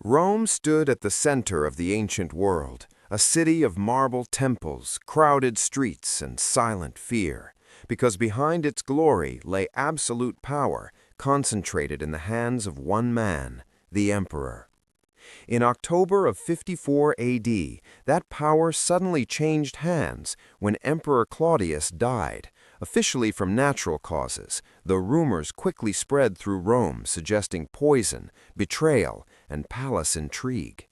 Rome stood at the center of the ancient world, a city of marble temples, crowded streets, and silent fear, because behind its glory lay absolute power concentrated in the hands of one man, the emperor. In October of 54 AD, that power suddenly changed hands when Emperor Claudius died, officially from natural causes, though rumors quickly spread through Rome suggesting poison, betrayal, and palace intrigue.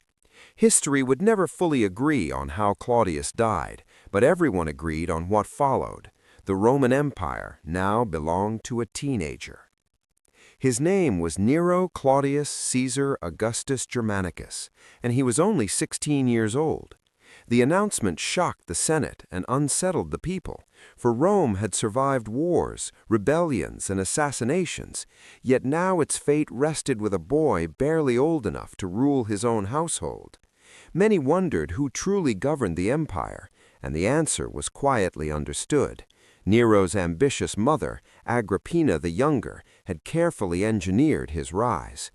History would never fully agree on how Claudius died, but everyone agreed on what followed. The Roman Empire now belonged to a teenager. His name was Nero Claudius Caesar Augustus Germanicus, and he was only 16 years old. The announcement shocked the Senate and unsettled the people, for Rome had survived wars, rebellions, and assassinations, yet now its fate rested with a boy barely old enough to rule his own household. Many wondered who truly governed the empire, and the answer was quietly understood. Nero's ambitious mother, Agrippina the Younger, had carefully engineered his rise.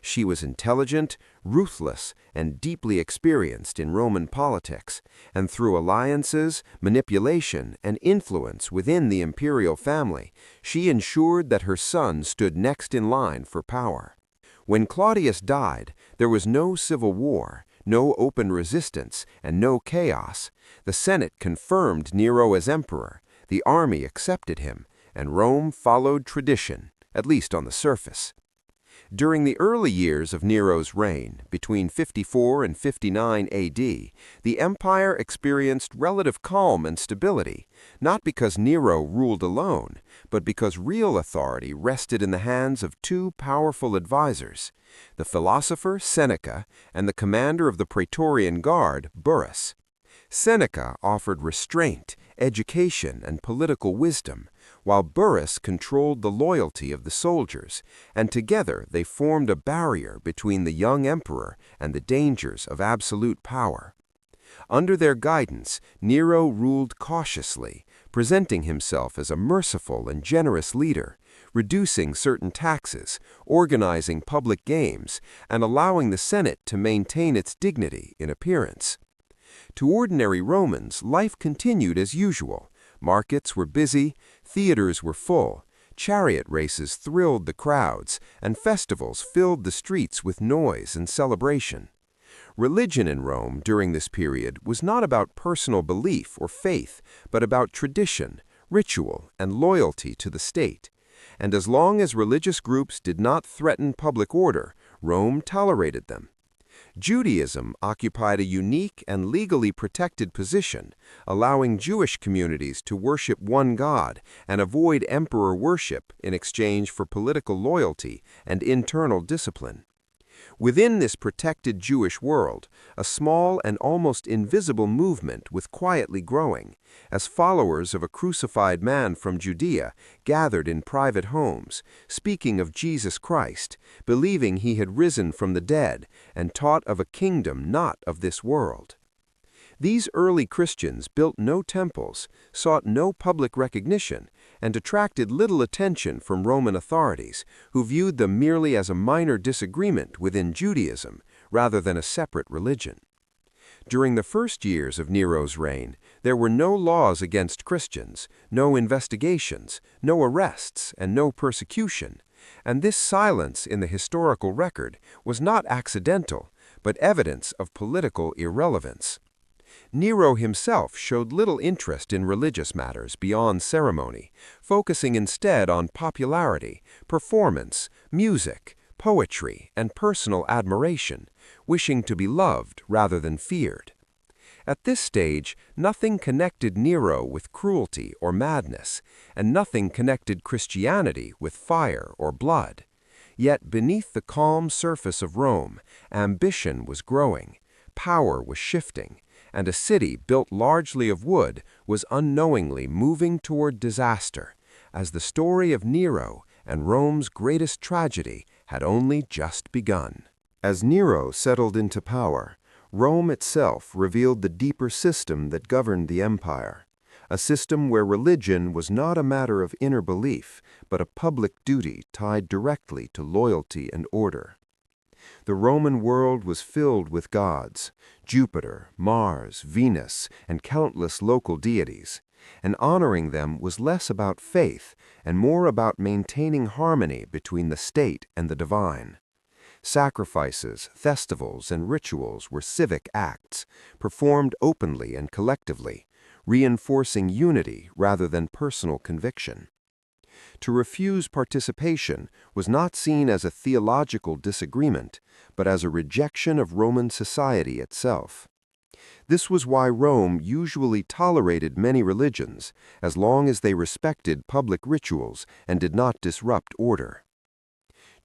She was intelligent, ruthless, and deeply experienced in Roman politics, and through alliances, manipulation, and influence within the imperial family, she ensured that her son stood next in line for power. When Claudius died, there was no civil war, no open resistance, and no chaos. The Senate confirmed Nero as emperor, the army accepted him, and Rome followed tradition, at least on the surface. During the early years of Nero's reign, between 54 and 59 AD, the empire experienced relative calm and stability, not because Nero ruled alone, but because real authority rested in the hands of two powerful advisors, the philosopher Seneca and the commander of the Praetorian Guard, Burrus. Seneca offered restraint, education, and political wisdom, while Burrus controlled the loyalty of the soldiers, and together they formed a barrier between the young emperor and the dangers of absolute power. Under their guidance, Nero ruled cautiously, presenting himself as a merciful and generous leader, reducing certain taxes, organizing public games, and allowing the Senate to maintain its dignity in appearance. To ordinary Romans, life continued as usual. Markets were busy, theaters were full, chariot races thrilled the crowds, and festivals filled the streets with noise and celebration. Religion in Rome during this period was not about personal belief or faith, but about tradition, ritual, and loyalty to the state. And as long as religious groups did not threaten public order, Rome tolerated them. Judaism occupied a unique and legally protected position, allowing Jewish communities to worship one God and avoid emperor worship in exchange for political loyalty and internal discipline. Within this protected Jewish world, a small and almost invisible movement was quietly growing, as followers of a crucified man from Judea gathered in private homes, speaking of Jesus Christ, believing he had risen from the dead, and taught of a kingdom not of this world. These early Christians built no temples, sought no public recognition, and attracted little attention from Roman authorities, who viewed them merely as a minor disagreement within Judaism rather than a separate religion. During the first years of Nero's reign, there were no laws against Christians, no investigations, no arrests, and no persecution, and this silence in the historical record was not accidental, but evidence of political irrelevance. Nero himself showed little interest in religious matters beyond ceremony, focusing instead on popularity, performance, music, poetry, and personal admiration, wishing to be loved rather than feared. At this stage, nothing connected Nero with cruelty or madness, and nothing connected Christianity with fire or blood. Yet beneath the calm surface of Rome, ambition was growing, power was shifting, and a city built largely of wood was unknowingly moving toward disaster, as the story of Nero and Rome's greatest tragedy had only just begun. As Nero settled into power, Rome itself revealed the deeper system that governed the empire, a system where religion was not a matter of inner belief, but a public duty tied directly to loyalty and order. The Roman world was filled with gods, Jupiter, Mars, Venus, and countless local deities, and honoring them was less about faith and more about maintaining harmony between the state and the divine. Sacrifices, festivals, and rituals were civic acts, performed openly and collectively, reinforcing unity rather than personal conviction. To refuse participation was not seen as a theological disagreement, but as a rejection of Roman society itself. This was why Rome usually tolerated many religions, as long as they respected public rituals and did not disrupt order.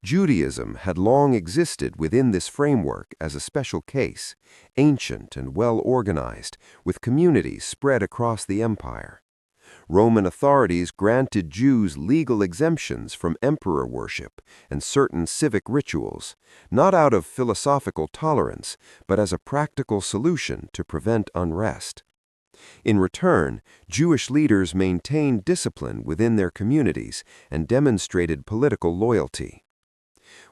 Judaism had long existed within this framework as a special case, ancient and well organized, with communities spread across the empire. Roman authorities granted Jews legal exemptions from emperor worship and certain civic rituals, not out of philosophical tolerance, but as a practical solution to prevent unrest. In return, Jewish leaders maintained discipline within their communities and demonstrated political loyalty.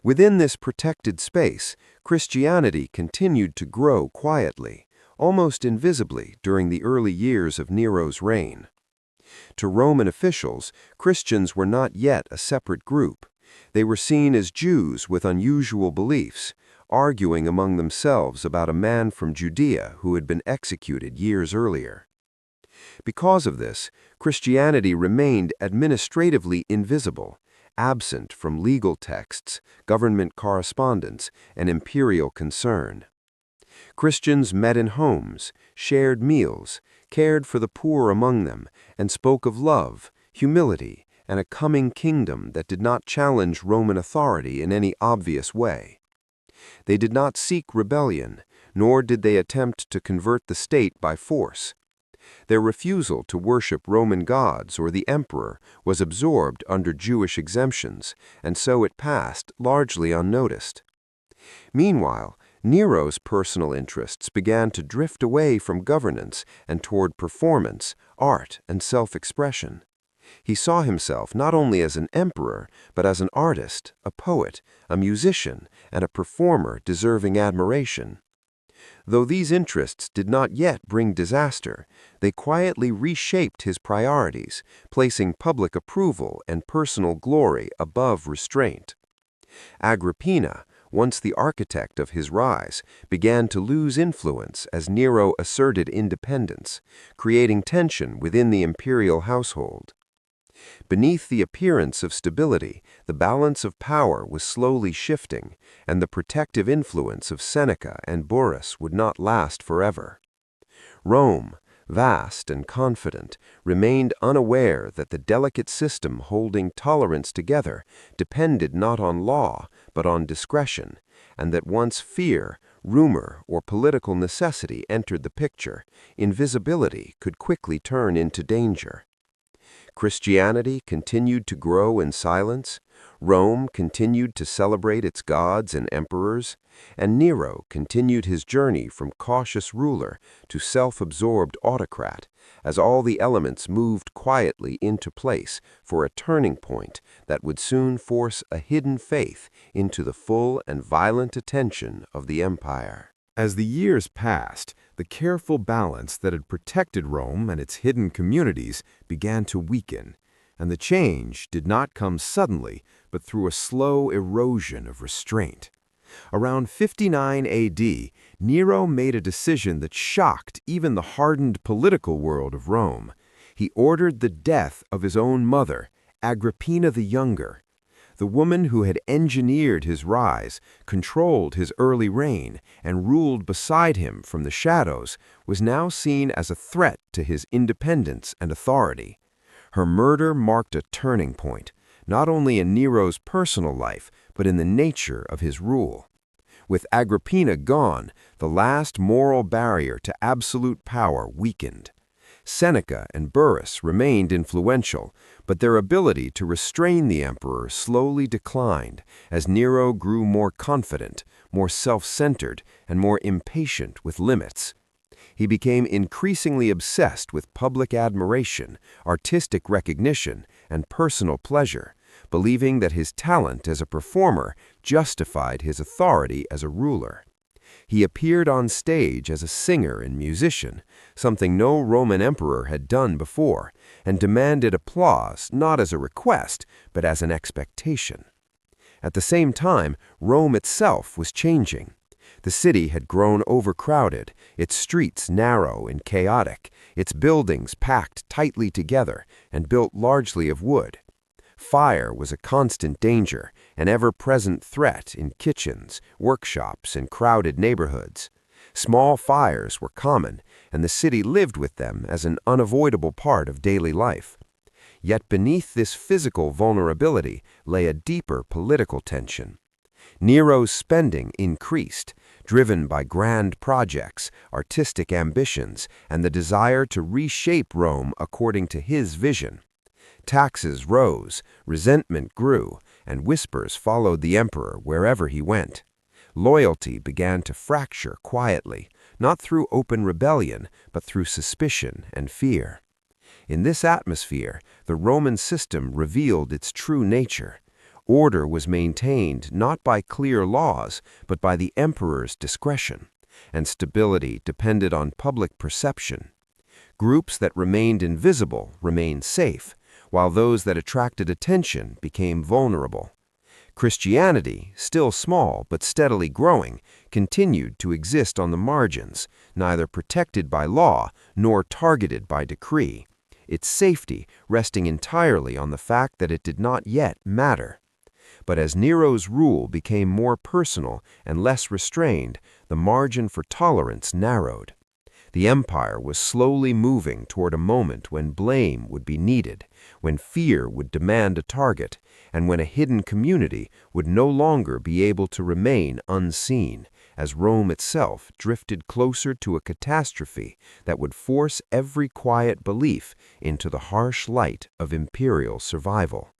Within this protected space, Christianity continued to grow quietly, almost invisibly during the early years of Nero's reign. To Roman officials, Christians were not yet a separate group. They were seen as Jews with unusual beliefs, arguing among themselves about a man from Judea who had been executed years earlier. Because of this, Christianity remained administratively invisible, absent from legal texts, government correspondence, and imperial concern. Christians met in homes, shared meals, cared for the poor among them, and spoke of love, humility, and a coming kingdom that did not challenge Roman authority in any obvious way. They did not seek rebellion, nor did they attempt to convert the state by force. Their refusal to worship Roman gods or the emperor was absorbed under Jewish exemptions, and so it passed largely unnoticed. Meanwhile, Nero's personal interests began to drift away from governance and toward performance, art, and self-expression. He saw himself not only as an emperor, but as an artist, a poet, a musician, and a performer deserving admiration. Though these interests did not yet bring disaster, they quietly reshaped his priorities, placing public approval and personal glory above restraint. Agrippina, once the architect of his rise, began to lose influence as Nero asserted independence, creating tension within the imperial household. Beneath the appearance of stability, the balance of power was slowly shifting, and the protective influence of Seneca and Burrus would not last forever. Rome, vast and confident, remained unaware that the delicate system holding tolerance together depended not on law, but on discretion, and that once fear, rumor, or political necessity entered the picture, invisibility could quickly turn into danger. Christianity continued to grow in silence, Rome continued to celebrate its gods and emperors, and Nero continued his journey from cautious ruler to self-absorbed autocrat, as all the elements moved quietly into place for a turning point that would soon force a hidden faith into the full and violent attention of the empire. As the years passed, the careful balance that had protected Rome and its hidden communities began to weaken, and the change did not come suddenly, but through a slow erosion of restraint. Around 59 AD, Nero made a decision that shocked even the hardened political world of Rome. He ordered the death of his own mother, Agrippina the Younger. The woman who had engineered his rise, controlled his early reign, and ruled beside him from the shadows, was now seen as a threat to his independence and authority. Her murder marked a turning point, not only in Nero's personal life, but in the nature of his rule. With Agrippina gone, the last moral barrier to absolute power weakened. Seneca and Burrus remained influential, but their ability to restrain the emperor slowly declined as Nero grew more confident, more self-centered, and more impatient with limits. He became increasingly obsessed with public admiration, artistic recognition, and personal pleasure, believing that his talent as a performer justified his authority as a ruler. He appeared on stage as a singer and musician, something no Roman emperor had done before, and demanded applause not as a request, but as an expectation. At the same time, Rome itself was changing. The city had grown overcrowded, its streets narrow and chaotic, its buildings packed tightly together and built largely of wood. Fire was a constant danger, an ever-present threat in kitchens, workshops, and crowded neighborhoods. Small fires were common, and the city lived with them as an unavoidable part of daily life. Yet beneath this physical vulnerability lay a deeper political tension. Nero's spending increased, driven by grand projects, artistic ambitions, and the desire to reshape Rome according to his vision. Taxes rose, resentment grew, and whispers followed the emperor wherever he went. Loyalty began to fracture quietly, not through open rebellion, but through suspicion and fear. In this atmosphere, the Roman system revealed its true nature. Order was maintained not by clear laws, but by the emperor's discretion, and stability depended on public perception. Groups that remained invisible remained safe, while those that attracted attention became vulnerable. Christianity, still small but steadily growing, continued to exist on the margins, neither protected by law nor targeted by decree, its safety resting entirely on the fact that it did not yet matter. But as Nero's rule became more personal and less restrained, the margin for tolerance narrowed. The empire was slowly moving toward a moment when blame would be needed, when fear would demand a target, and when a hidden community would no longer be able to remain unseen, as Rome itself drifted closer to a catastrophe that would force every quiet belief into the harsh light of imperial survival.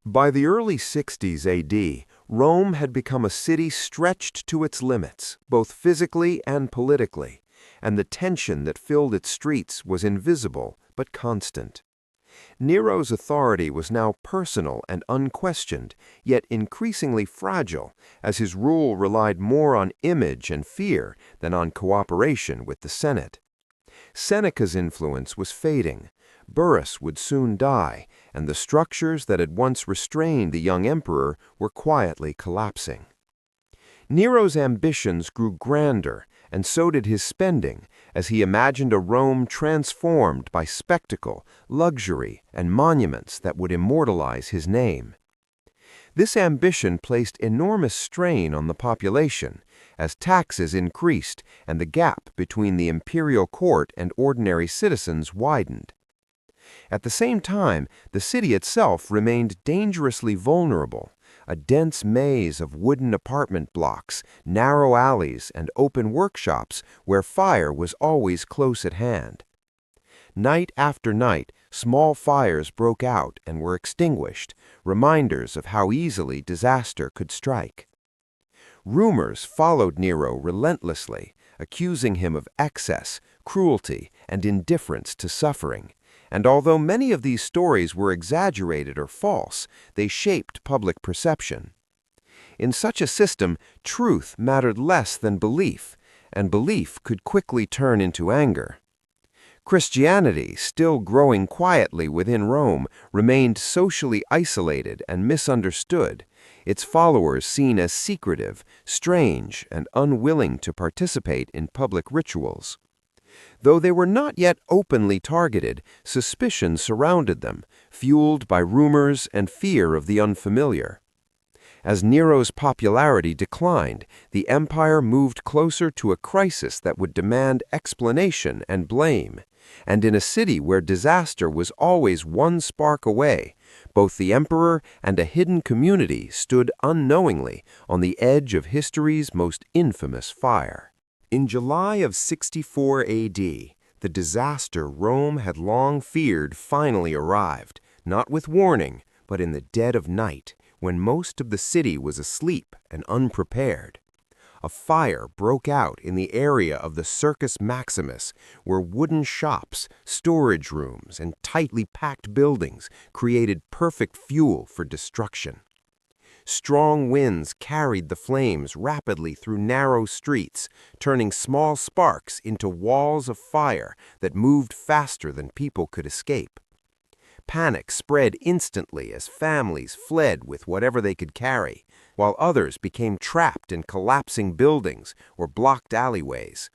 By the early 60s AD, Rome had become a city stretched to its limits, both physically and politically, and the tension that filled its streets was invisible but constant. Nero's authority was now personal and unquestioned, yet increasingly fragile, as his rule relied more on image and fear than on cooperation with the Senate. Seneca's influence was fading. Burrus would soon die, and the structures that had once restrained the young emperor were quietly collapsing. Nero's ambitions grew grander, and so did his spending, as he imagined a Rome transformed by spectacle, luxury, and monuments that would immortalize his name. This ambition placed enormous strain on the population, as taxes increased and the gap between the imperial court and ordinary citizens widened. At the same time, the city itself remained dangerously vulnerable, a dense maze of wooden apartment blocks, narrow alleys, and open workshops where fire was always close at hand. Night after night, small fires broke out and were extinguished, reminders of how easily disaster could strike. Rumors followed Nero relentlessly, accusing him of excess, cruelty, and indifference to suffering. And although many of these stories were exaggerated or false, they shaped public perception. In such a system, truth mattered less than belief, and belief could quickly turn into anger. Christianity, still growing quietly within Rome, remained socially isolated and misunderstood, its followers seen as secretive, strange, and unwilling to participate in public rituals. Though they were not yet openly targeted, suspicion surrounded them, fueled by rumors and fear of the unfamiliar. As Nero's popularity declined, the empire moved closer to a crisis that would demand explanation and blame. And in a city where disaster was always one spark away, both the emperor and a hidden community stood unknowingly on the edge of history's most infamous fire. In July of 64 AD, the disaster Rome had long feared finally arrived, not with warning, but in the dead of night, when most of the city was asleep and unprepared. a fire broke out in the area of the Circus Maximus, where wooden shops, storage rooms, and tightly packed buildings created perfect fuel for destruction. Strong winds carried the flames rapidly through narrow streets, turning small sparks into walls of fire that moved faster than people could escape. Panic spread instantly as families fled with whatever they could carry, while others became trapped in collapsing buildings or blocked alleyways.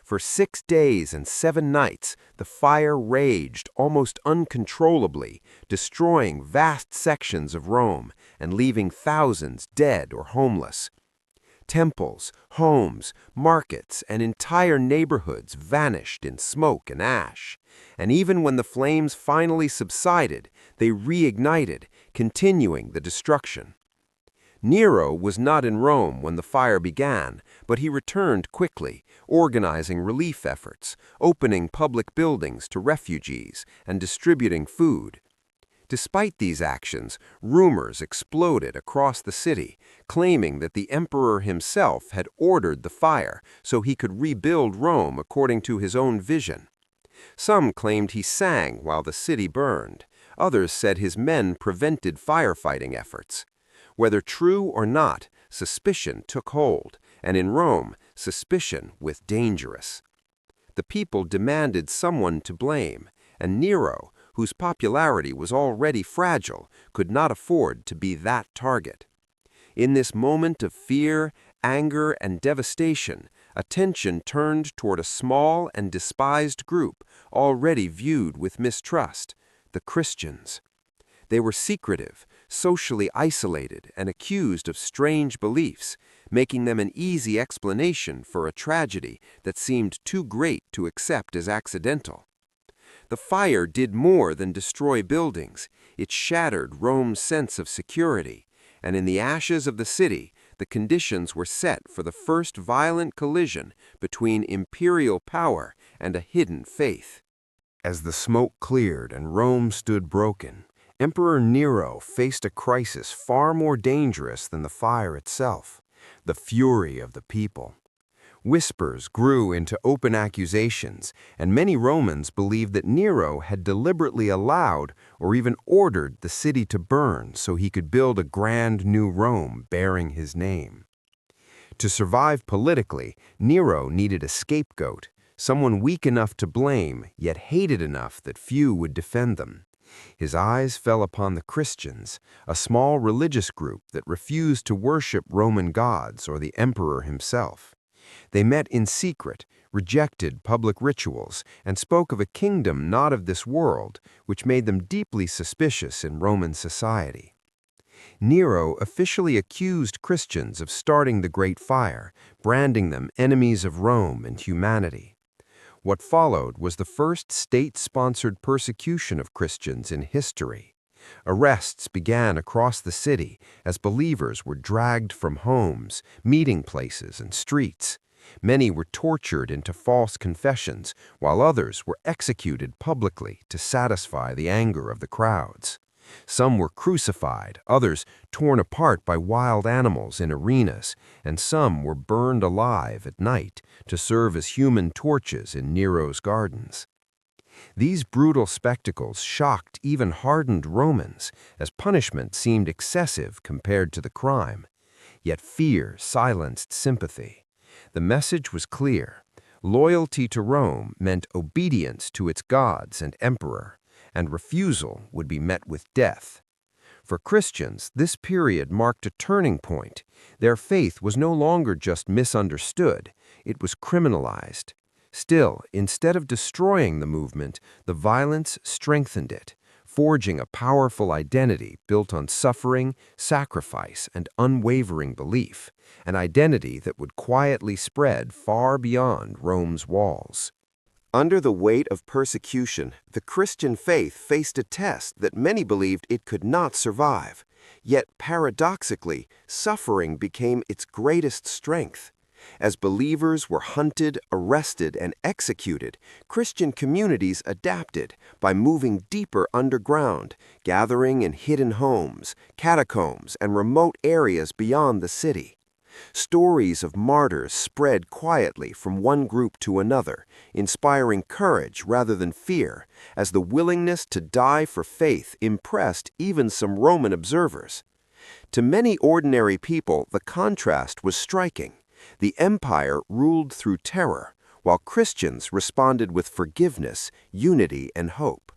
For 6 days and 7 nights, the fire raged almost uncontrollably, destroying vast sections of Rome and leaving thousands dead or homeless. Temples, homes, markets, and entire neighborhoods vanished in smoke and ash. And even when the flames finally subsided, they reignited, continuing the destruction. Nero was not in Rome when the fire began, but he returned quickly, organizing relief efforts, opening public buildings to refugees, and distributing food. Despite these actions, rumors exploded across the city, claiming that the emperor himself had ordered the fire so he could rebuild Rome according to his own vision. Some claimed he sang while the city burned. Others said his men prevented firefighting efforts. Whether true or not, suspicion took hold, and in Rome, suspicion was dangerous. The people demanded someone to blame, and Nero, whose popularity was already fragile, could not afford to be that target. In this moment of fear, anger, and devastation, attention turned toward a small and despised group already viewed with mistrust, the Christians. They were secretive, socially isolated, and accused of strange beliefs, making them an easy explanation for a tragedy that seemed too great to accept as accidental. The fire did more than destroy buildings. It shattered Rome's sense of security, and in the ashes of the city, the conditions were set for the first violent collision between imperial power and a hidden faith. As the smoke cleared and Rome stood broken, Emperor Nero faced a crisis far more dangerous than the fire itself: the fury of the people. Whispers grew into open accusations, and many Romans believed that Nero had deliberately allowed or even ordered the city to burn so he could build a grand new Rome bearing his name. To survive politically, Nero needed a scapegoat, someone weak enough to blame, yet hated enough that few would defend them. His eyes fell upon the Christians, a small religious group that refused to worship Roman gods or the emperor himself. They met in secret, rejected public rituals, and spoke of a kingdom not of this world, which made them deeply suspicious in Roman society. Nero officially accused Christians of starting the Great Fire, branding them enemies of Rome and humanity. What followed was the first state-sponsored persecution of Christians in history. Arrests began across the city as believers were dragged from homes, meeting places, and streets. Many were tortured into false confessions, while others were executed publicly to satisfy the anger of the crowds. Some were crucified, others torn apart by wild animals in arenas, and some were burned alive at night to serve as human torches in Nero's gardens. These brutal spectacles shocked even hardened Romans, as punishment seemed excessive compared to the crime. Yet fear silenced sympathy. The message was clear. Loyalty to Rome meant obedience to its gods and emperor, and refusal would be met with death. For Christians, this period marked a turning point. Their faith was no longer just misunderstood, it was criminalized. Still, instead of destroying the movement, the violence strengthened it, forging a powerful identity built on suffering, sacrifice, and unwavering belief, an identity that would quietly spread far beyond Rome's walls. Under the weight of persecution, the Christian faith faced a test that many believed it could not survive. Yet, paradoxically, suffering became its greatest strength. As believers were hunted, arrested, and executed, Christian communities adapted by moving deeper underground, gathering in hidden homes, catacombs, and remote areas beyond the city. Stories of martyrs spread quietly from one group to another, inspiring courage rather than fear, as the willingness to die for faith impressed even some Roman observers. To many ordinary people, the contrast was striking. The empire ruled through terror, while Christians responded with forgiveness, unity, and hope.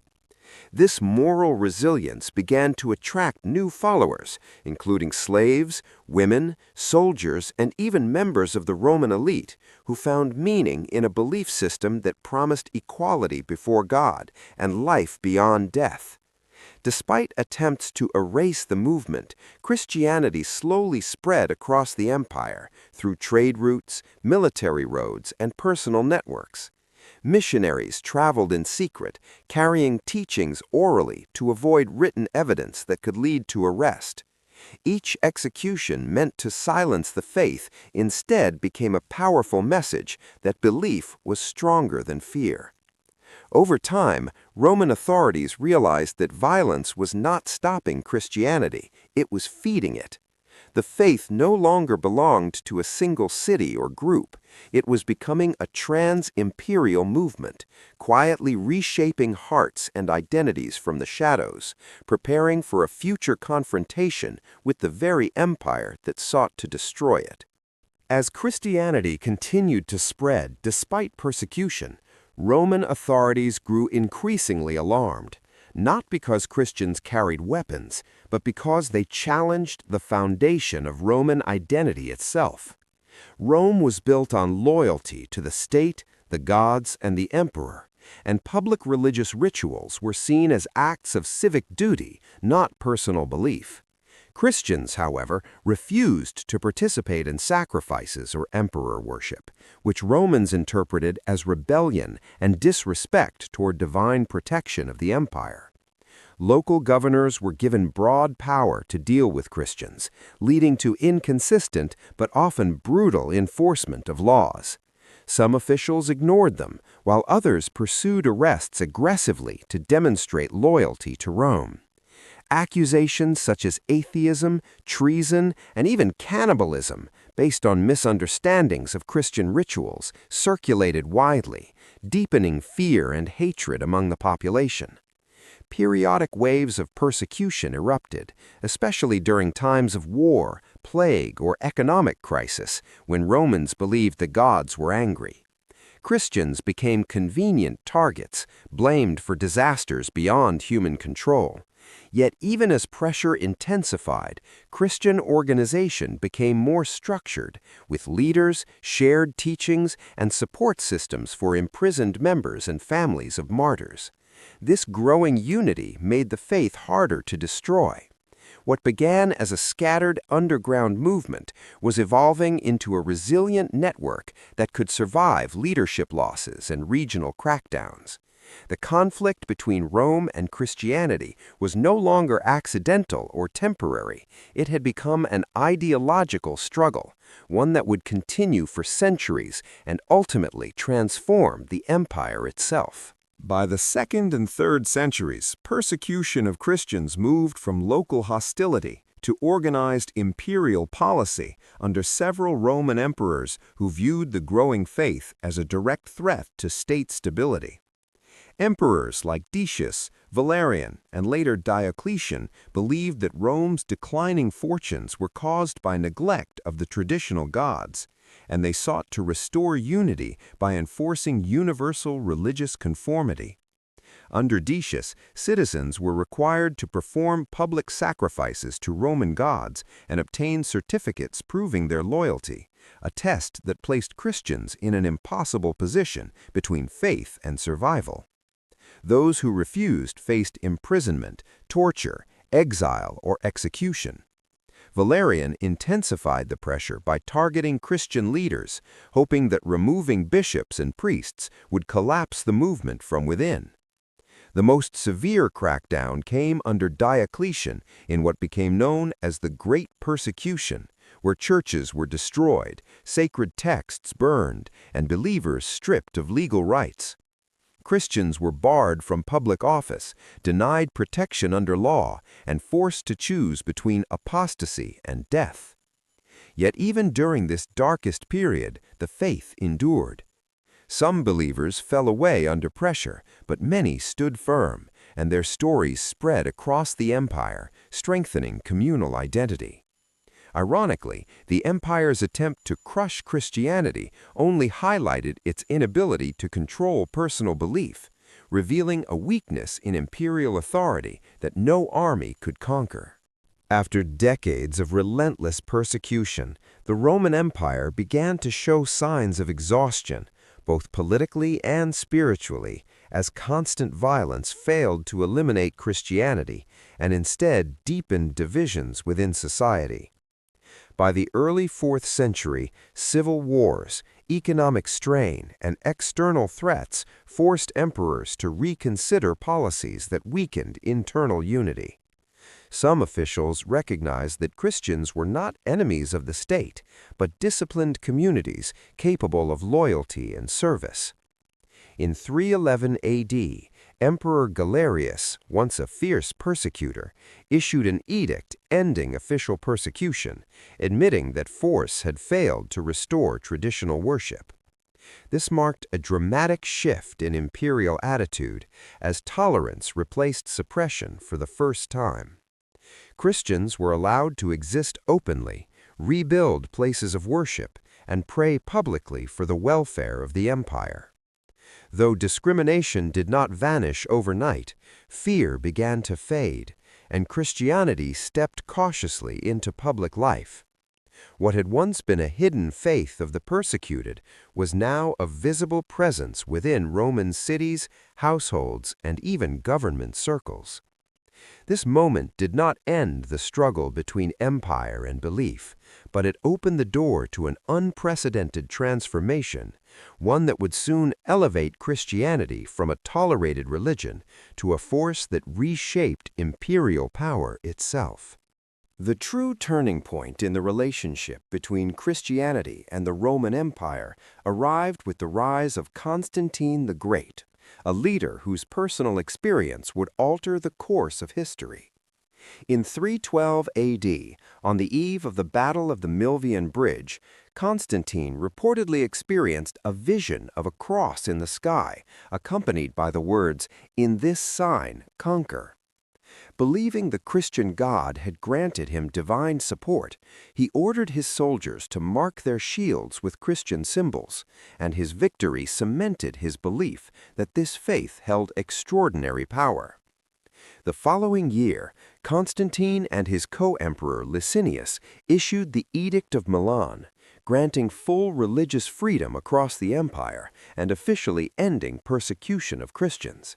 This moral resilience began to attract new followers, including slaves, women, soldiers, and even members of the Roman elite, who found meaning in a belief system that promised equality before God and life beyond death. Despite attempts to erase the movement, Christianity slowly spread across the empire through trade routes, military roads, and personal networks. Missionaries traveled in secret, carrying teachings orally to avoid written evidence that could lead to arrest. Each execution meant to silence the faith instead became a powerful message that belief was stronger than fear. Over time, Roman authorities realized that violence was not stopping Christianity, it was feeding it. The faith no longer belonged to a single city or group. It was becoming a trans-imperial movement, quietly reshaping hearts and identities from the shadows, preparing for a future confrontation with the very empire that sought to destroy it. As Christianity continued to spread despite persecution, Roman authorities grew increasingly alarmed, not because Christians carried weapons, but because they challenged the foundation of Roman identity itself. Rome was built on loyalty to the state, the gods, and the emperor, and public religious rituals were seen as acts of civic duty, not personal belief. Christians, however, refused to participate in sacrifices or emperor worship, which Romans interpreted as rebellion and disrespect toward divine protection of the empire. Local governors were given broad power to deal with Christians, leading to inconsistent but often brutal enforcement of laws. Some officials ignored them, while others pursued arrests aggressively to demonstrate loyalty to Rome. Accusations such as atheism, treason, and even cannibalism, based on misunderstandings of Christian rituals, circulated widely, deepening fear and hatred among the population. Periodic waves of persecution erupted, especially during times of war, plague, or economic crisis, when Romans believed the gods were angry. Christians became convenient targets, blamed for disasters beyond human control. Yet even as pressure intensified, Christian organization became more structured, with leaders, shared teachings, and support systems for imprisoned members and families of martyrs. This growing unity made the faith harder to destroy. What began as a scattered underground movement was evolving into a resilient network that could survive leadership losses and regional crackdowns. The conflict between Rome and Christianity was no longer accidental or temporary. It had become an ideological struggle, one that would continue for centuries and ultimately transform the empire itself. By the 2nd and 3rd centuries, persecution of Christians moved from local hostility to organized imperial policy under several Roman emperors who viewed the growing faith as a direct threat to state stability. Emperors like Decius, Valerian, and later Diocletian believed that Rome's declining fortunes were caused by neglect of the traditional gods, and they sought to restore unity by enforcing universal religious conformity. Under Decius, citizens were required to perform public sacrifices to Roman gods and obtain certificates proving their loyalty, a test that placed Christians in an impossible position between faith and survival. Those who refused faced imprisonment, torture, exile, or execution. Valerian intensified the pressure by targeting Christian leaders, hoping that removing bishops and priests would collapse the movement from within. The most severe crackdown came under Diocletian in what became known as the Great Persecution, where churches were destroyed, sacred texts burned, and believers stripped of legal rights. Christians were barred from public office, denied protection under law, and forced to choose between apostasy and death. Yet even during this darkest period, the faith endured. Some believers fell away under pressure, but many stood firm, and their stories spread across the empire, strengthening communal identity. Ironically, the empire's attempt to crush Christianity only highlighted its inability to control personal belief, revealing a weakness in imperial authority that no army could conquer. After decades of relentless persecution, the Roman Empire began to show signs of exhaustion, both politically and spiritually, as constant violence failed to eliminate Christianity and instead deepened divisions within society. By the early 4th century, civil wars, economic strain, and external threats forced emperors to reconsider policies that weakened internal unity. Some officials recognized that Christians were not enemies of the state, but disciplined communities capable of loyalty and service. In 311 AD, Emperor Galerius, once a fierce persecutor, issued an edict ending official persecution, admitting that force had failed to restore traditional worship. This marked a dramatic shift in imperial attitude, as tolerance replaced suppression for the first time. Christians were allowed to exist openly, rebuild places of worship, and pray publicly for the welfare of the empire. Though discrimination did not vanish overnight, fear began to fade, and Christianity stepped cautiously into public life. What had once been a hidden faith of the persecuted was now a visible presence within Roman cities, households, and even government circles. This moment did not end the struggle between empire and belief, but it opened the door to an unprecedented transformation, one that would soon elevate Christianity from a tolerated religion to a force that reshaped imperial power itself. The true turning point in the relationship between Christianity and the Roman Empire arrived with the rise of Constantine the Great, a leader whose personal experience would alter the course of history. In 312 AD, on the eve of the Battle of the Milvian Bridge, Constantine reportedly experienced a vision of a cross in the sky, accompanied by the words, "In this sign, conquer." Believing the Christian God had granted him divine support, he ordered his soldiers to mark their shields with Christian symbols, and his victory cemented his belief that this faith held extraordinary power. The following year, Constantine and his co-emperor Licinius issued the Edict of Milan, granting full religious freedom across the empire and officially ending persecution of Christians.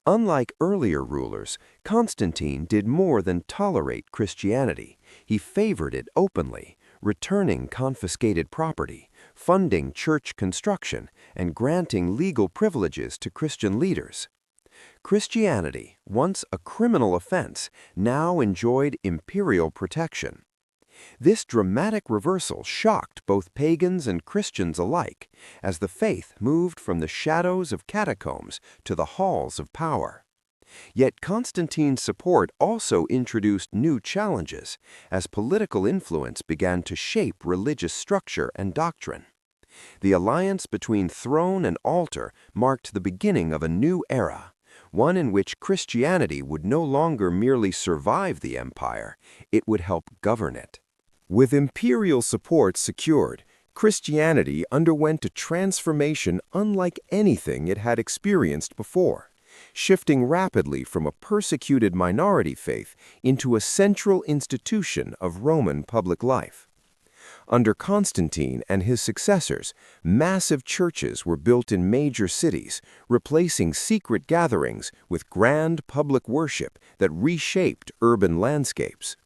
Unlike earlier rulers, Constantine did more than tolerate Christianity. He favored it openly, returning confiscated property, funding church construction, and granting legal privileges to Christian leaders. Christianity, once a criminal offense, now enjoyed imperial protection. This dramatic reversal shocked both pagans and Christians alike, as the faith moved from the shadows of catacombs to the halls of power. Yet Constantine's support also introduced new challenges, as political influence began to shape religious structure and doctrine. The alliance between throne and altar marked the beginning of a new era, one in which Christianity would no longer merely survive the empire, it would help govern it. With imperial support secured, Christianity underwent a transformation unlike anything it had experienced before, shifting rapidly from a persecuted minority faith into a central institution of Roman public life. Under Constantine and his successors, massive churches were built in major cities, replacing secret gatherings with grand public worship that reshaped urban landscapes.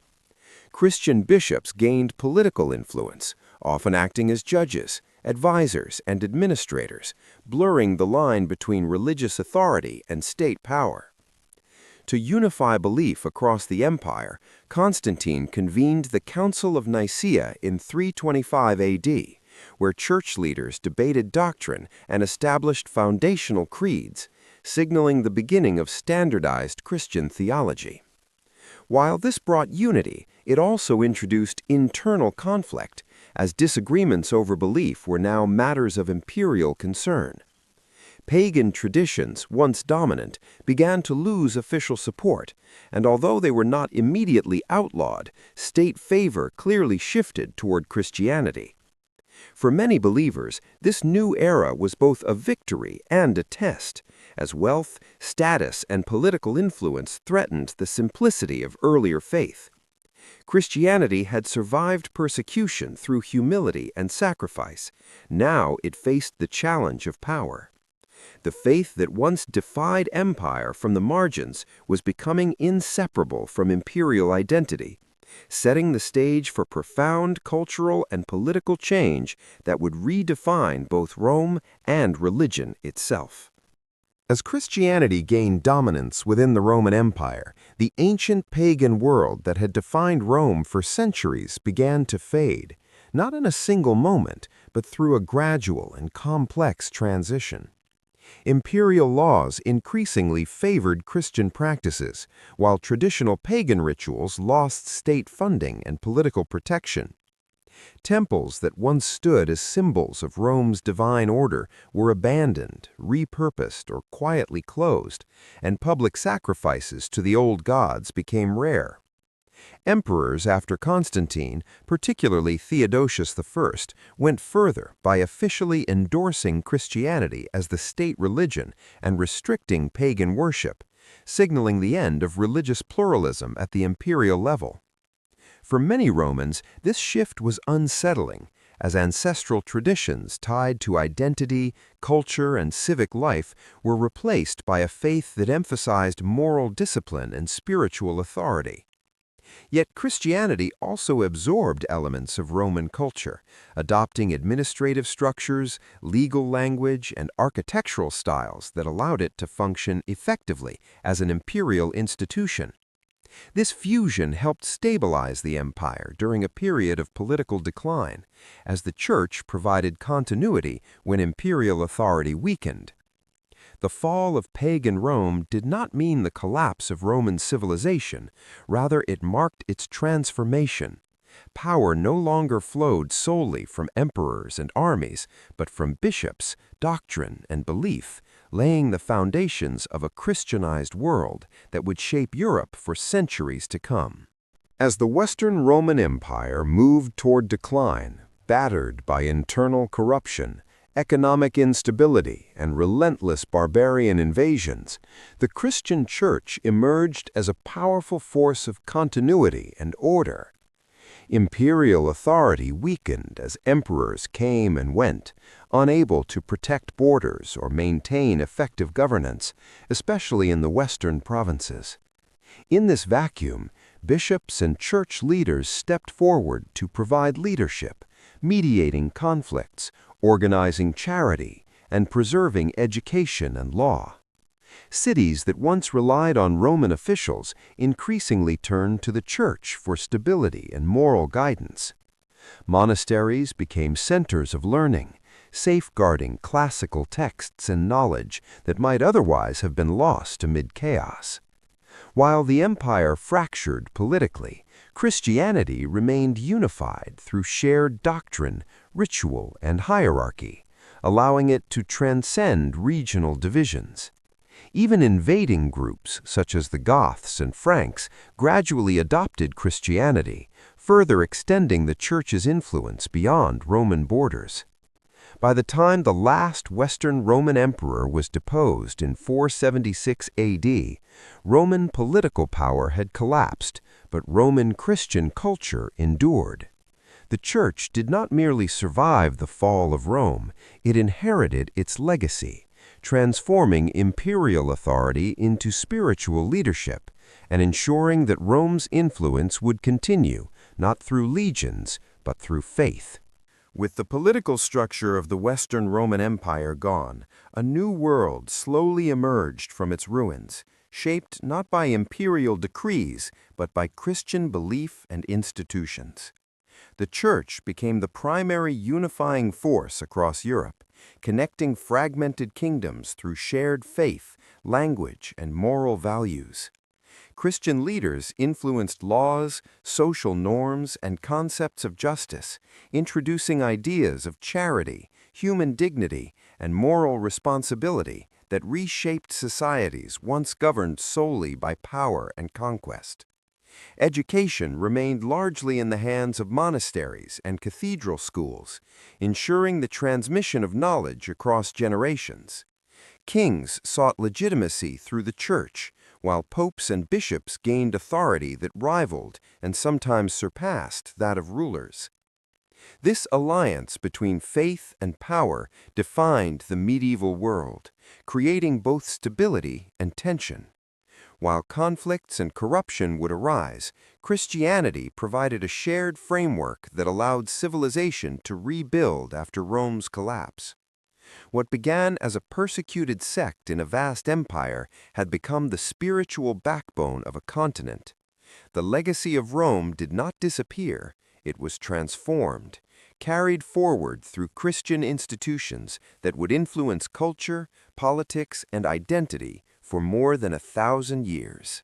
Christian bishops gained political influence, often acting as judges, advisors, and administrators, blurring the line between religious authority and state power. To unify belief across the empire, Constantine convened the Council of Nicaea in 325 AD, where church leaders debated doctrine and established foundational creeds, signaling the beginning of standardized Christian theology. While this brought unity, it also introduced internal conflict, as disagreements over belief were now matters of imperial concern. Pagan traditions, once dominant, began to lose official support, and although they were not immediately outlawed, state favor clearly shifted toward Christianity. For many believers, this new era was both a victory and a test, as wealth, status, and political influence threatened the simplicity of earlier faith. Christianity had survived persecution through humility and sacrifice. Now it faced the challenge of power. The faith that once defied empire from the margins was becoming inseparable from imperial identity, setting the stage for profound cultural and political change that would redefine both Rome and religion itself. As Christianity gained dominance within the Roman Empire, the ancient pagan world that had defined Rome for centuries began to fade, not in a single moment, but through a gradual and complex transition. Imperial laws increasingly favored Christian practices, while traditional pagan rituals lost state funding and political protection. Temples that once stood as symbols of Rome's divine order were abandoned, repurposed, or quietly closed, and public sacrifices to the old gods became rare. Emperors after Constantine, particularly Theodosius I, went further by officially endorsing Christianity as the state religion and restricting pagan worship, signaling the end of religious pluralism at the imperial level. For many Romans, this shift was unsettling, as ancestral traditions tied to identity, culture, and civic life were replaced by a faith that emphasized moral discipline and spiritual authority. Yet Christianity also absorbed elements of Roman culture, adopting administrative structures, legal language, and architectural styles that allowed it to function effectively as an imperial institution. This fusion helped stabilize the empire during a period of political decline, as the Church provided continuity when imperial authority weakened. The fall of pagan Rome did not mean the collapse of Roman civilization, rather it marked its transformation. Power no longer flowed solely from emperors and armies, but from bishops, doctrine, and belief, laying the foundations of a Christianized world that would shape Europe for centuries to come. As the Western Roman Empire moved toward decline, battered by internal corruption, economic instability, and relentless barbarian invasions, the Christian Church emerged as a powerful force of continuity and order. Imperial authority weakened as emperors came and went, unable to protect borders or maintain effective governance, especially in the western provinces. In this vacuum, bishops and church leaders stepped forward to provide leadership, mediating conflicts, organizing charity, and preserving education and law. Cities that once relied on Roman officials increasingly turned to the Church for stability and moral guidance. Monasteries became centers of learning, safeguarding classical texts and knowledge that might otherwise have been lost amid chaos. While the empire fractured politically, Christianity remained unified through shared doctrine, ritual, and hierarchy, allowing it to transcend regional divisions. Even invading groups, such as the Goths and Franks, gradually adopted Christianity, further extending the Church's influence beyond Roman borders. By the time the last Western Roman emperor was deposed in 476 AD, Roman political power had collapsed, but Roman Christian culture endured. The Church did not merely survive the fall of Rome, it inherited its legacy, transforming imperial authority into spiritual leadership, and ensuring that Rome's influence would continue, not through legions, but through faith. With the political structure of the Western Roman Empire gone, a new world slowly emerged from its ruins, shaped not by imperial decrees, but by Christian belief and institutions. The Church became the primary unifying force across Europe, connecting fragmented kingdoms through shared faith, language, and moral values. Christian leaders influenced laws, social norms, and concepts of justice, introducing ideas of charity, human dignity, and moral responsibility that reshaped societies once governed solely by power and conquest. Education remained largely in the hands of monasteries and cathedral schools, ensuring the transmission of knowledge across generations. Kings sought legitimacy through the church, while popes and bishops gained authority that rivaled and sometimes surpassed that of rulers. This alliance between faith and power defined the medieval world, creating both stability and tension. While conflicts and corruption would arise, Christianity provided a shared framework that allowed civilization to rebuild after Rome's collapse. What began as a persecuted sect in a vast empire had become the spiritual backbone of a continent. The legacy of Rome did not disappear, it was transformed, carried forward through Christian institutions that would influence culture, politics, and identity for more than 1,000 years.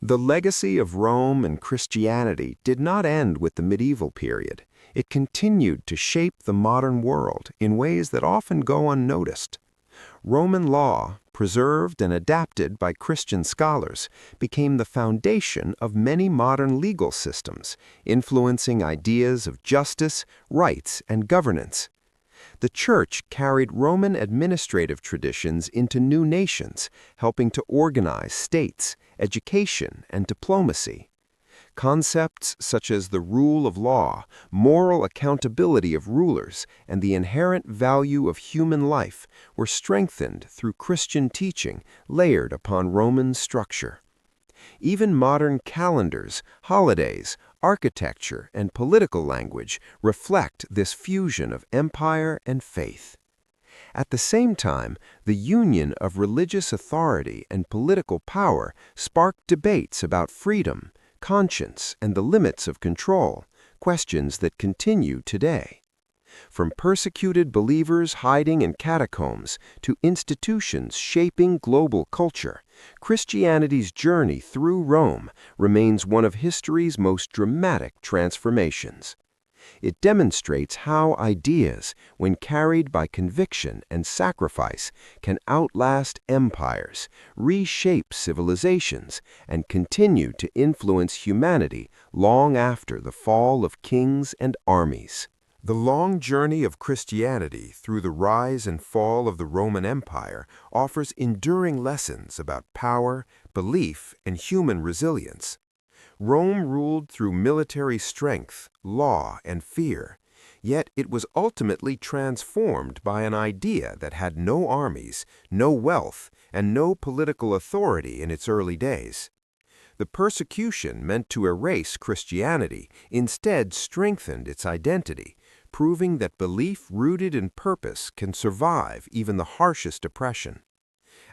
The legacy of Rome and Christianity did not end with the medieval period. It continued to shape the modern world in ways that often go unnoticed. Roman law, preserved and adapted by Christian scholars, became the foundation of many modern legal systems, influencing ideas of justice, rights, and governance. The Church carried Roman administrative traditions into new nations, helping to organize states, education, and diplomacy. Concepts such as the rule of law, moral accountability of rulers, and the inherent value of human life were strengthened through Christian teaching layered upon Roman structure. Even modern calendars, holidays, architecture, and political language reflect this fusion of empire and faith. At the same time, the union of religious authority and political power sparked debates about freedom, conscience, and the limits of control, questions that continue today. From persecuted believers hiding in catacombs to institutions shaping global culture, Christianity's journey through Rome remains one of history's most dramatic transformations. It demonstrates how ideas, when carried by conviction and sacrifice, can outlast empires, reshape civilizations, and continue to influence humanity long after the fall of kings and armies. The long journey of Christianity through the rise and fall of the Roman Empire offers enduring lessons about power, belief, and human resilience. Rome ruled through military strength, law, and fear, yet it was ultimately transformed by an idea that had no armies, no wealth, and no political authority in its early days. The persecution meant to erase Christianity instead strengthened its identity, proving that belief rooted in purpose can survive even the harshest oppression.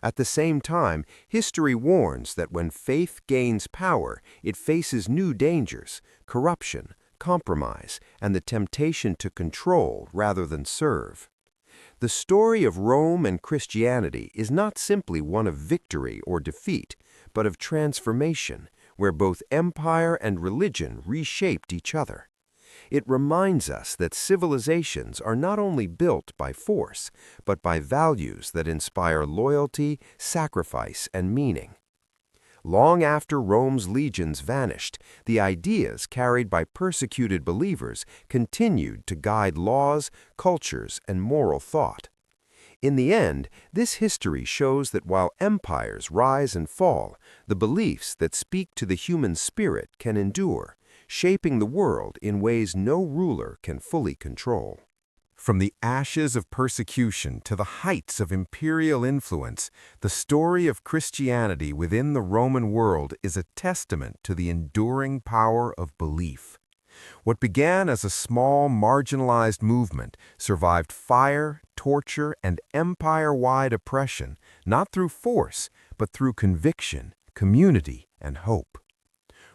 At the same time, history warns that when faith gains power, it faces new dangers: corruption, compromise, and the temptation to control rather than serve. The story of Rome and Christianity is not simply one of victory or defeat, but of transformation, where both empire and religion reshaped each other. It reminds us that civilizations are not only built by force, but by values that inspire loyalty, sacrifice, and meaning. Long after Rome's legions vanished, the ideas carried by persecuted believers continued to guide laws, cultures, and moral thought. In the end, this history shows that while empires rise and fall, the beliefs that speak to the human spirit can endure, shaping the world in ways no ruler can fully control. From the ashes of persecution to the heights of imperial influence, the story of Christianity within the Roman world is a testament to the enduring power of belief. What began as a small, marginalized movement survived fire, torture, and empire-wide oppression, not through force, but through conviction, community, and hope.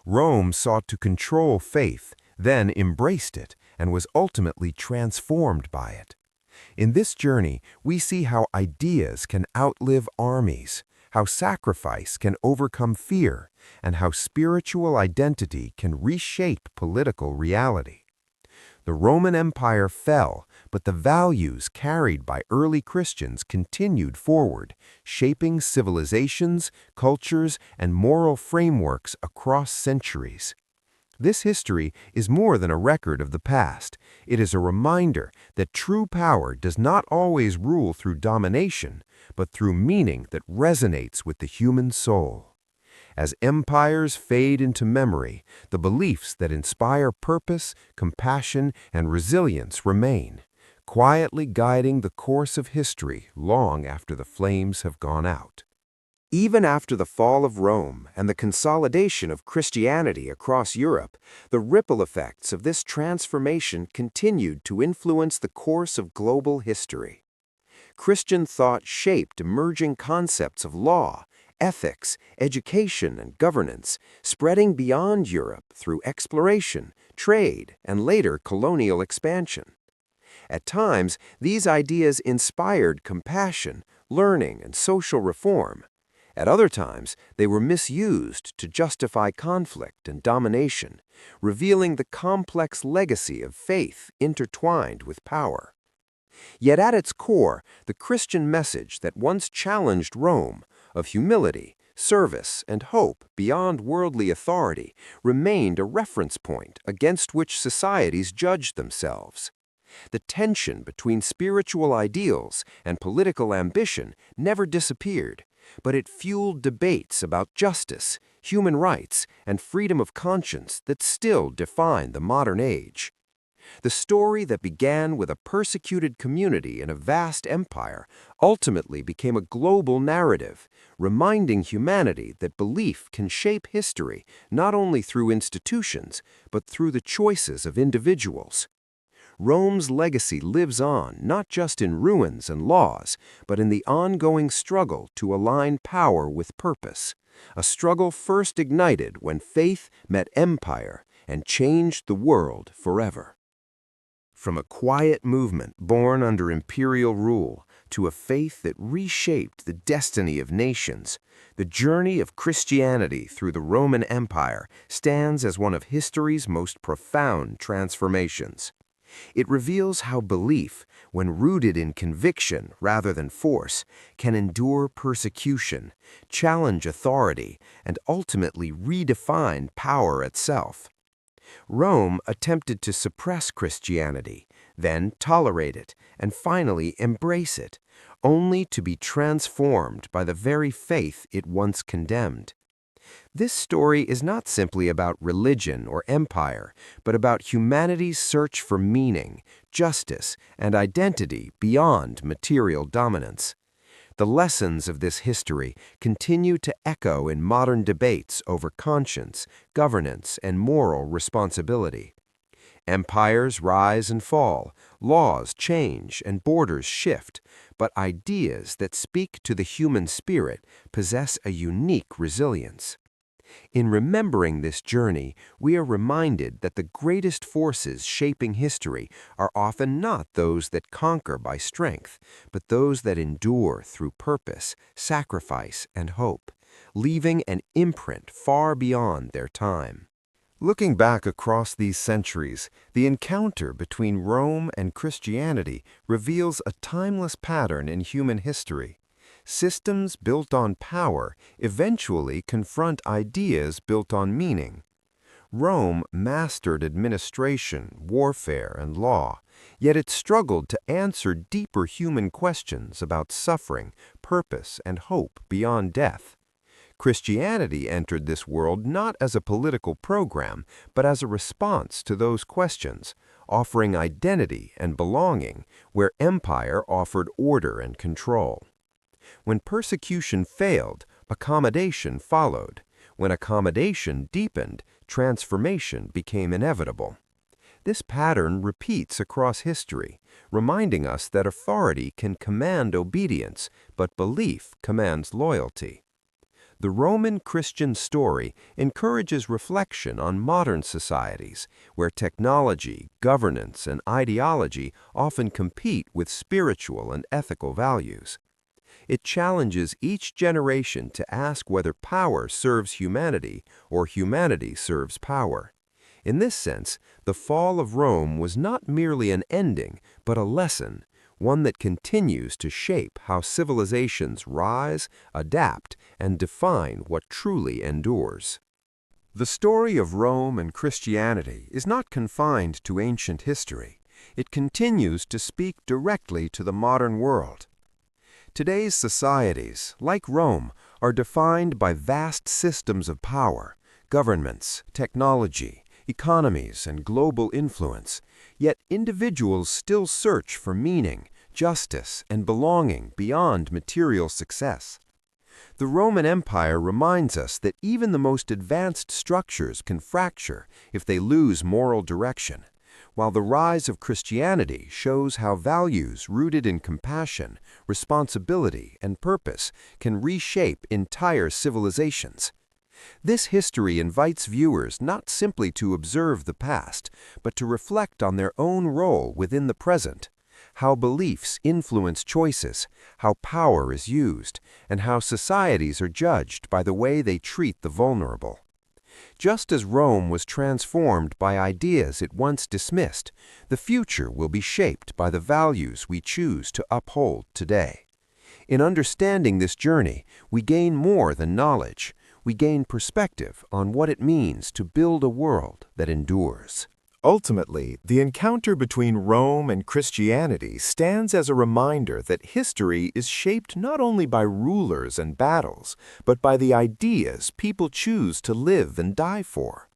Rome sought to control faith, then embraced it, and was ultimately transformed by it. In this journey, we see how ideas can outlive armies, how sacrifice can overcome fear, and how spiritual identity can reshape political reality. The Roman Empire fell, but the values carried by early Christians continued forward, shaping civilizations, cultures, and moral frameworks across centuries. This history is more than a record of the past. It is a reminder that true power does not always rule through domination, but through meaning that resonates with the human soul. As empires fade into memory, the beliefs that inspire purpose, compassion, and resilience remain, quietly guiding the course of history long after the flames have gone out. Even after the fall of Rome and the consolidation of Christianity across Europe, the ripple effects of this transformation continued to influence the course of global history. Christian thought shaped emerging concepts of law, ethics, education, and governance, spreading beyond Europe through exploration, trade, and later colonial expansion. At times, these ideas inspired compassion, learning, and social reform. At other times, they were misused to justify conflict and domination, revealing the complex legacy of faith intertwined with power. Yet at its core, the Christian message that once challenged Rome, of humility, service, and hope beyond worldly authority, remained a reference point against which societies judged themselves. The tension between spiritual ideals and political ambition never disappeared, but it fueled debates about justice, human rights, and freedom of conscience that still define the modern age. The story that began with a persecuted community in a vast empire ultimately became a global narrative, reminding humanity that belief can shape history not only through institutions, but through the choices of individuals. Rome's legacy lives on not just in ruins and laws, but in the ongoing struggle to align power with purpose, a struggle first ignited when faith met empire and changed the world forever. From a quiet movement born under imperial rule to a faith that reshaped the destiny of nations, the journey of Christianity through the Roman Empire stands as one of history's most profound transformations. It reveals how belief, when rooted in conviction rather than force, can endure persecution, challenge authority, and ultimately redefine power itself. Rome attempted to suppress Christianity, then tolerate it, and finally embrace it, only to be transformed by the very faith it once condemned. This story is not simply about religion or empire, but about humanity's search for meaning, justice, and identity beyond material dominance. The lessons of this history continue to echo in modern debates over conscience, governance, and moral responsibility. Empires rise and fall, laws change, and borders shift, but ideas that speak to the human spirit possess a unique resilience. In remembering this journey, we are reminded that the greatest forces shaping history are often not those that conquer by strength, but those that endure through purpose, sacrifice, and hope, leaving an imprint far beyond their time. Looking back across these centuries, the encounter between Rome and Christianity reveals a timeless pattern in human history. Systems built on power eventually confront ideas built on meaning. Rome mastered administration, warfare, and law, yet it struggled to answer deeper human questions about suffering, purpose, and hope beyond death. Christianity entered this world not as a political program, but as a response to those questions, offering identity and belonging where empire offered order and control. When persecution failed, accommodation followed. When accommodation deepened, transformation became inevitable. This pattern repeats across history, reminding us that authority can command obedience, but belief commands loyalty. The Roman Christian story encourages reflection on modern societies, where technology, governance, and ideology often compete with spiritual and ethical values. It challenges each generation to ask whether power serves humanity or humanity serves power. In this sense, the fall of Rome was not merely an ending, but a lesson, one that continues to shape how civilizations rise, adapt, and define what truly endures. The story of Rome and Christianity is not confined to ancient history. It continues to speak directly to the modern world. Today's societies, like Rome, are defined by vast systems of power, governments, technology, economies, and global influence, yet individuals still search for meaning, justice, and belonging beyond material success. The Roman Empire reminds us that even the most advanced structures can fracture if they lose moral direction, while the rise of Christianity shows how values rooted in compassion, responsibility, and purpose can reshape entire civilizations. This history invites viewers not simply to observe the past, but to reflect on their own role within the present, how beliefs influence choices, how power is used, and how societies are judged by the way they treat the vulnerable. Just as Rome was transformed by ideas it once dismissed, the future will be shaped by the values we choose to uphold today. In understanding this journey, we gain more than knowledge. We gain perspective on what it means to build a world that endures. Ultimately, the encounter between Rome and Christianity stands as a reminder that history is shaped not only by rulers and battles, but by the ideas people choose to live and die for.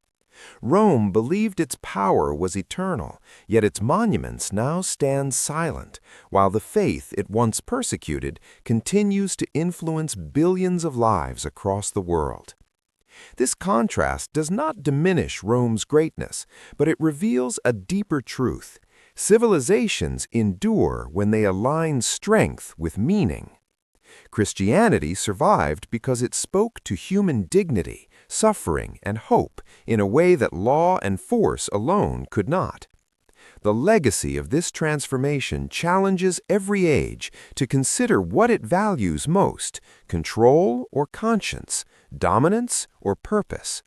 Rome believed its power was eternal, yet its monuments now stand silent, while the faith it once persecuted continues to influence billions of lives across the world. This contrast does not diminish Rome's greatness, but it reveals a deeper truth. Civilizations endure when they align strength with meaning. Christianity survived because it spoke to human dignity, suffering, and hope in a way that law and force alone could not. The legacy of this transformation challenges every age to consider what it values most: control or conscience, dominance or purpose.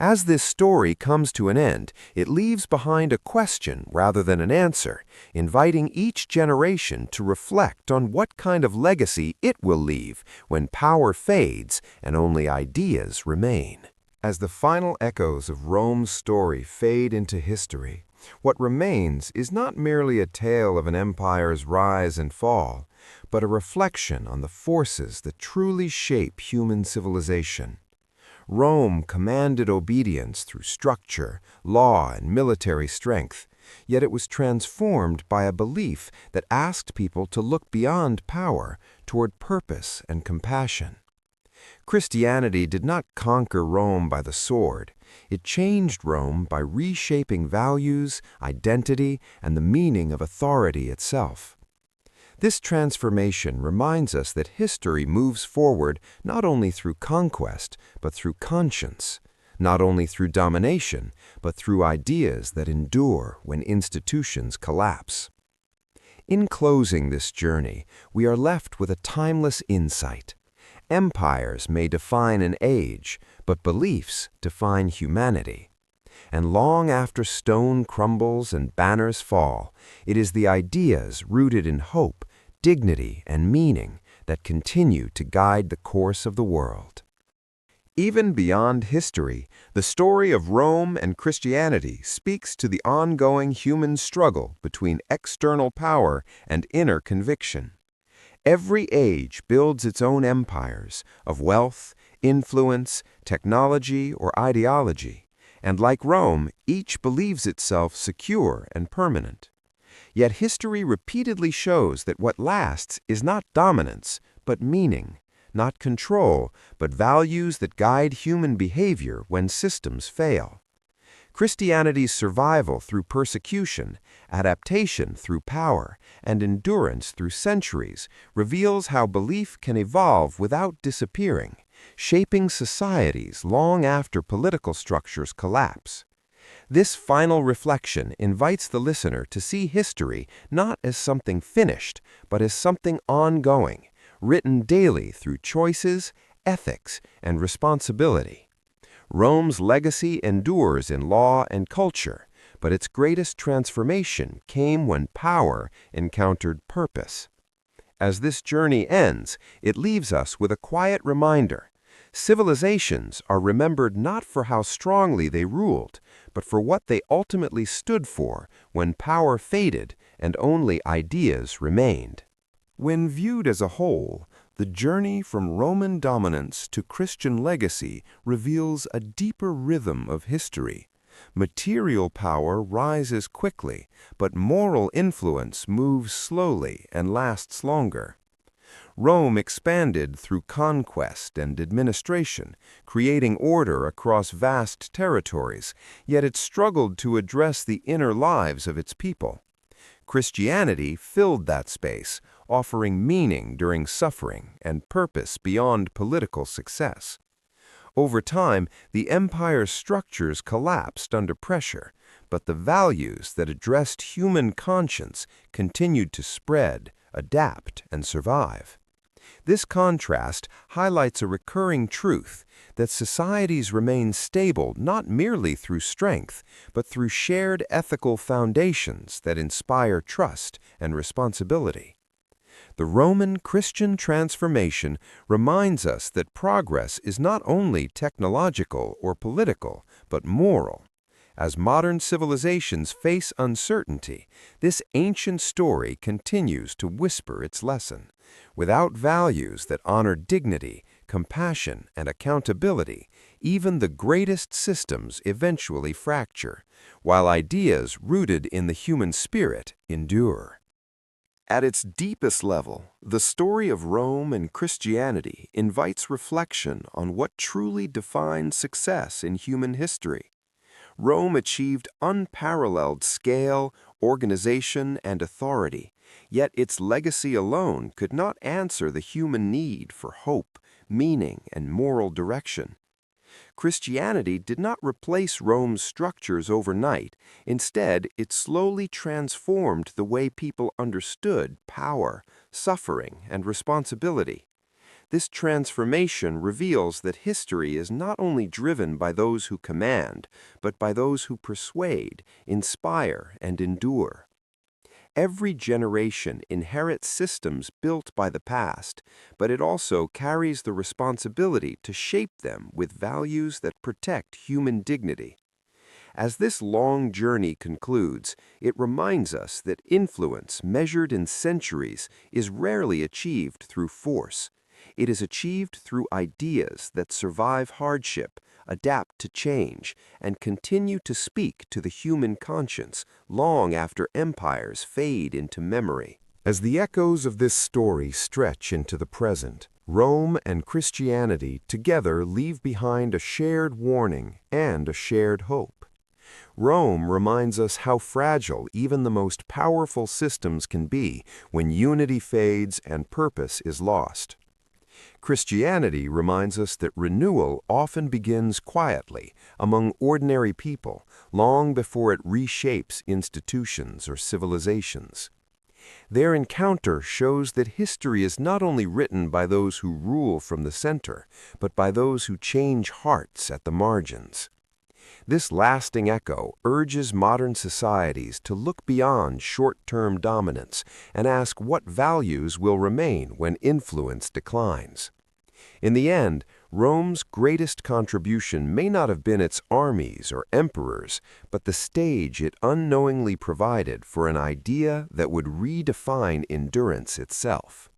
As this story comes to an end, it leaves behind a question rather than an answer, inviting each generation to reflect on what kind of legacy it will leave when power fades and only ideas remain. As the final echoes of Rome's story fade into history, what remains is not merely a tale of an empire's rise and fall, but a reflection on the forces that truly shape human civilization. Rome commanded obedience through structure, law, and military strength, yet it was transformed by a belief that asked people to look beyond power toward purpose and compassion. Christianity did not conquer Rome by the sword. It changed Rome by reshaping values, identity, and the meaning of authority itself. This transformation reminds us that history moves forward not only through conquest, but through conscience, not only through domination, but through ideas that endure when institutions collapse. In closing this journey, we are left with a timeless insight. Empires may define an age, but beliefs define humanity. And long after stone crumbles and banners fall, it is the ideas rooted in hope, dignity, and meaning that continue to guide the course of the world. Even beyond history, the story of Rome and Christianity speaks to the ongoing human struggle between external power and inner conviction. Every age builds its own empires of wealth, influence, technology, or ideology, and like Rome, each believes itself secure and permanent. Yet history repeatedly shows that what lasts is not dominance, but meaning, not control, but values that guide human behavior when systems fail. Christianity's survival through persecution, adaptation through power, and endurance through centuries reveals how belief can evolve without disappearing, shaping societies long after political structures collapse. This final reflection invites the listener to see history not as something finished, but as something ongoing, written daily through choices, ethics, and responsibility. Rome's legacy endures in law and culture, but its greatest transformation came when power encountered purpose. As this journey ends, it leaves us with a quiet reminder. Civilizations are remembered not for how strongly they ruled, but for what they ultimately stood for when power faded and only ideas remained. When viewed as a whole, the journey from Roman dominance to Christian legacy reveals a deeper rhythm of history. Material power rises quickly, but moral influence moves slowly and lasts longer. Rome expanded through conquest and administration, creating order across vast territories, yet it struggled to address the inner lives of its people. Christianity filled that space, offering meaning during suffering and purpose beyond political success. Over time, the empire's structures collapsed under pressure, but the values that addressed human conscience continued to spread, adapt, and survive. This contrast highlights a recurring truth that societies remain stable not merely through strength, but through shared ethical foundations that inspire trust and responsibility. The Roman Christian transformation reminds us that progress is not only technological or political, but moral. As modern civilizations face uncertainty, this ancient story continues to whisper its lesson. Without values that honor dignity, compassion, and accountability, even the greatest systems eventually fracture, while ideas rooted in the human spirit endure. At its deepest level, the story of Rome and Christianity invites reflection on what truly defines success in human history. Rome achieved unparalleled scale, organization, and authority, yet its legacy alone could not answer the human need for hope, meaning, and moral direction. Christianity did not replace Rome's structures overnight. Instead, it slowly transformed the way people understood power, suffering, and responsibility. This transformation reveals that history is not only driven by those who command, but by those who persuade, inspire, and endure. Every generation inherits systems built by the past, but it also carries the responsibility to shape them with values that protect human dignity. As this long journey concludes, it reminds us that influence measured in centuries is rarely achieved through force. It is achieved through ideas that survive hardship, adapt to change, and continue to speak to the human conscience long after empires fade into memory. As the echoes of this story stretch into the present, Rome and Christianity together leave behind a shared warning and a shared hope. Rome reminds us how fragile even the most powerful systems can be when unity fades and purpose is lost. Christianity reminds us that renewal often begins quietly among ordinary people, long before it reshapes institutions or civilizations. Their encounter shows that history is not only written by those who rule from the center, but by those who change hearts at the margins. This lasting echo urges modern societies to look beyond short-term dominance and ask what values will remain when influence declines. In the end, Rome's greatest contribution may not have been its armies or emperors, but the stage it unknowingly provided for an idea that would redefine endurance itself.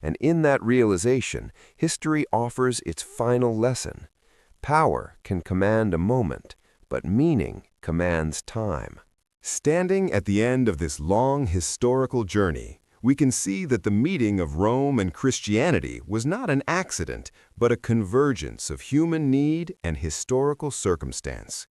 And in that realization, history offers its final lesson. Power can command a moment, but meaning commands time. Standing at the end of this long historical journey, we can see that the meeting of Rome and Christianity was not an accident, but a convergence of human need and historical circumstance.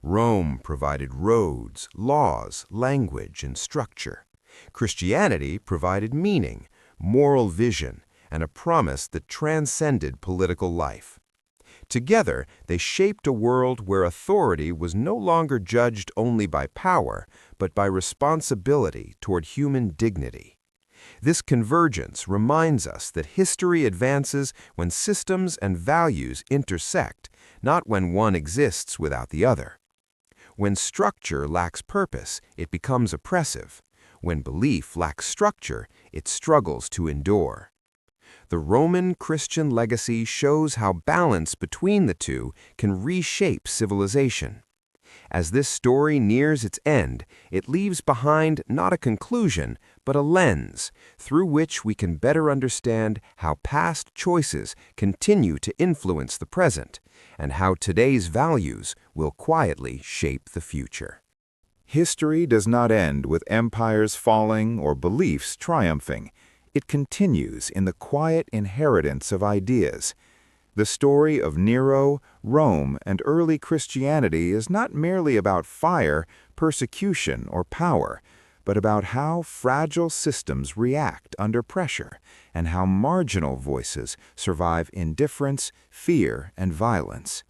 Rome provided roads, laws, language, and structure. Christianity provided meaning, moral vision, and a promise that transcended political life. Together, they shaped a world where authority was no longer judged only by power, but by responsibility toward human dignity. This convergence reminds us that history advances when systems and values intersect, not when one exists without the other. When structure lacks purpose, it becomes oppressive. When belief lacks structure, it struggles to endure. The Roman Christian legacy shows how balance between the two can reshape civilization. As this story nears its end, it leaves behind not a conclusion, but a lens through which we can better understand how past choices continue to influence the present, and how today's values will quietly shape the future. History does not end with empires falling or beliefs triumphing. It continues in the quiet inheritance of ideas. The story of Nero, Rome, and early Christianity is not merely about fire, persecution, or power, but about how fragile systems react under pressure and how marginal voices survive indifference, fear, and violence.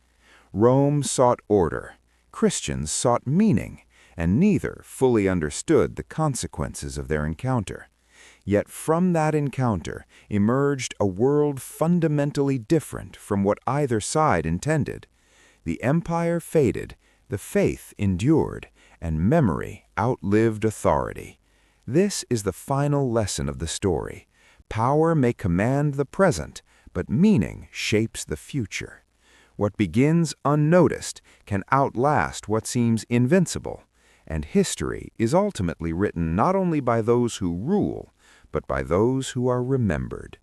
Rome sought order, Christians sought meaning, and neither fully understood the consequences of their encounter. Yet from that encounter emerged a world fundamentally different from what either side intended. The empire faded, the faith endured, and memory outlived authority. This is the final lesson of the story. Power may command the present, but meaning shapes the future. What begins unnoticed can outlast what seems invincible, and history is ultimately written not only by those who rule, but by those who are remembered.